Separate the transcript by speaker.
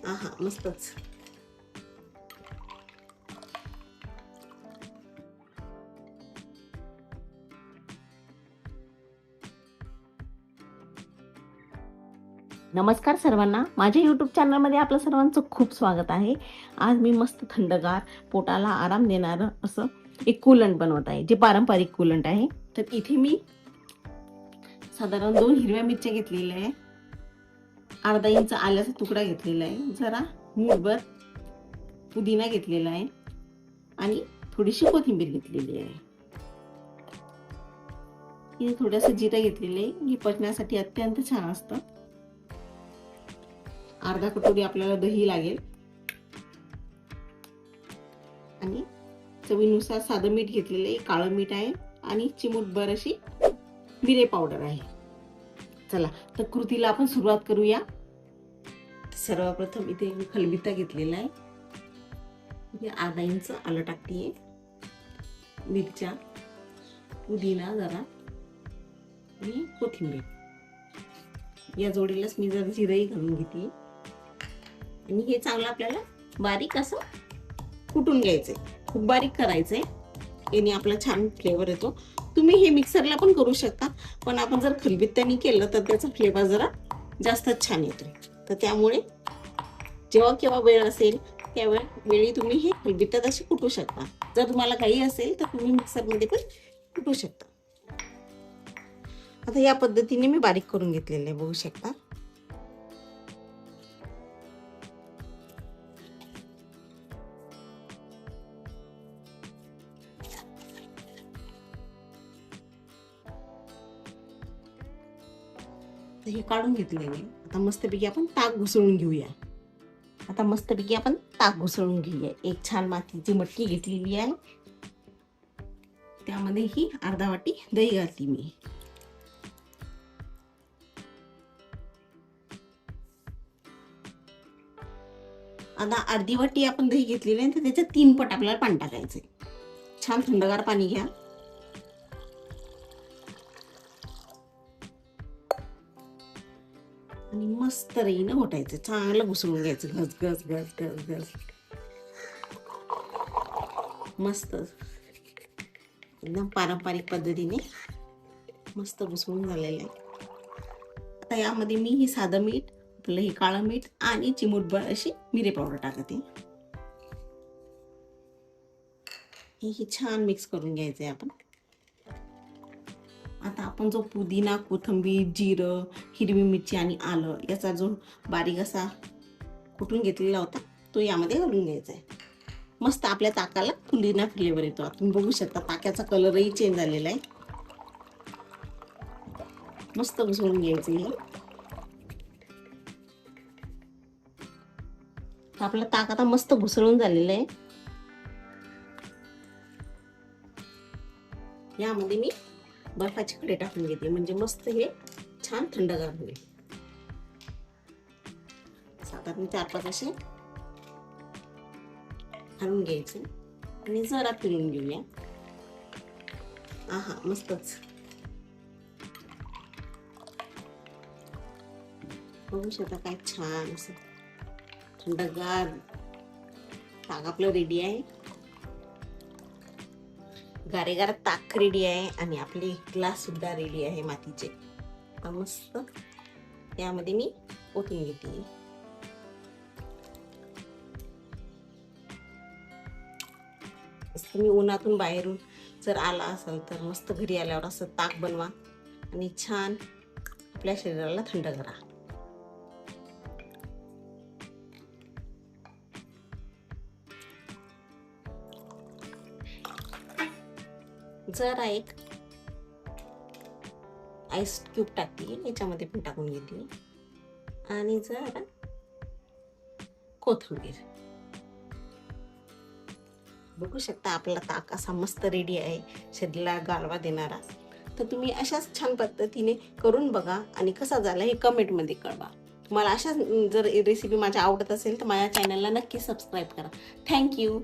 Speaker 1: आहा मस्तच. नमस्कार सर्वांना, माझ्या यूट्यूब चॅनलमध्ये आपलं सर्वांचं खूप स्वागत आहे. आज मी मस्त थंडगार पोटाला आराम देणारं असं एक कुलंट बनवत आहे, जे पारंपरिक कुलंट आहे. तर इथे मी साधारण 2 हिरव्या मिरच्या घेतलेल्या आहे, अर्धा इंच आल्याचा तुकडा घेतलेला आहे, जरा मूठभर पुदिना घेतलेला आहे आणि थोडीशी कोथिंबीर घेतलेली आहे. इथे थोडंसं जिरं घेतलेलं आहे, हे पचण्यासाठी अत्यंत छान असतं. अर्धा कटोरी आपल्याला दही लागेल आणि चवीनुसार साधं मीठ घेतलेलं आहे, काळं मीठ आहे आणि चिमूटभर अशी मिरे पावडर आहे. चला तर कृतीला आपण सुरुवात करूया. सर्वप्रथम इथे मी खलबत्ता घेतलेला आहे, इथे अर्धा इंच आलं टाकतीये, मिरच्या, पुदिना जरा आणि कोथिंबीर. या जोडीलाच मी जरा जिरंही घालून घेते आणि हे चांगलं आपल्याला बारीक असं कुटून घ्यायचंय, खूप बारीक करायचंय, याने आपला छान फ्लेवर येतो. तुम्ही हे मिक्सरला पण करू शकता, पण आपण जर खलबत्त्याने केलं तर त्याचा फ्लेवर जरा जास्तच छान येतो. तर त्यामुळे जेव्हा केव्हा वेळ असेल त्यावेळी तुम्ही हे खलबत्त्यात असे कुटू शकता. जर तुम्हाला काही असेल तर तुम्ही मिक्सरमध्ये पण कुटू शकता. आता या पद्धतीने मी बारीक करून घेतलेले बघू शकता. हे काढून घेतलेले. आता मस्तपैकी आपण ताक घुसळून घेऊया. एक छान मातीची मटकी घेतलेली आहे, त्यामध्ये ही अर्धा वाटी दही घातली मी. आता अर्धी वाटी आपण दही घेतलेली आहे, तर त्याच्यात 3 पट आपल्याला पाणी टाकायचंय. छान थंडगार पाणी घ्या आणि मस्त रईनं घोटायचं, चांगलं घुसळून घ्यायचं. घस घस घस घस घस मस्त एकदम पारंपरिक पद्धतीने मस्त घुसळून झालेलं आहे. आता यामध्ये मी ही साधं मीठ, आपलं हे काळं मीठ आणि चिमूटभर अशी मिरे पावडर टाकते. हे छान मिक्स करून घ्यायचंय आपण. आता आपण जो पुदिना, कोथिंबीर, जिरं, हिरवी मिरची आणि आलं याचा जो बारीक असा कुटून घेतलेला होता तो यामध्ये घालून घ्यायचा आहे. मस्त आपल्या ताकाला पुदिना फ्लेवर येतो. तुम्ही बघू शकता ताकाचा कलरही चेंज झालेला आहे. मस्त घुसळून घ्यायचं हे. आपलं ताक आता मस्त घुसळून झालेलं आहे. यामध्ये मी बर्फाचे कडे टाकून घेते, म्हणजे मस्त हे छान थंडगार होईल. साधारण 4-5 असे घालून घ्यायचे आणि जरा फिरून घेऊया. आहा मस्तच. बघू शकता काय छान असं थंडगार ताक आपलं रेडी आहे. गारेगार ताक रेडी आहे आणि आपले ग्लास सुद्धा रेडी आहे मातीचे. मस्त यामध्ये मी ओतून घेते. तुम्ही उन्हातून बाहेरून जर आला असाल तर मस्त घरी आल्यावर असं ताक बनवा आणि छान आपल्या शरीराला थंड करा. जरा एक आईस क्यूब टाकते, याच्यामध्ये पण टाकून घेते आणि जरा कोथिंबीर. बघू शकता आपला ताक असा मस्त रेडी आहे, शरीराला गारवा देणारा. तर तुम्ही अशाच छान पद्धतीने करून बघा आणि कसा झाला हे कमेंटमध्ये कळवा. तुम्हाला अशाच जर रेसिपी माझ्या आवडत असेल तर माझ्या चॅनलला नक्की सबस्क्राईब करा. थँक्यू.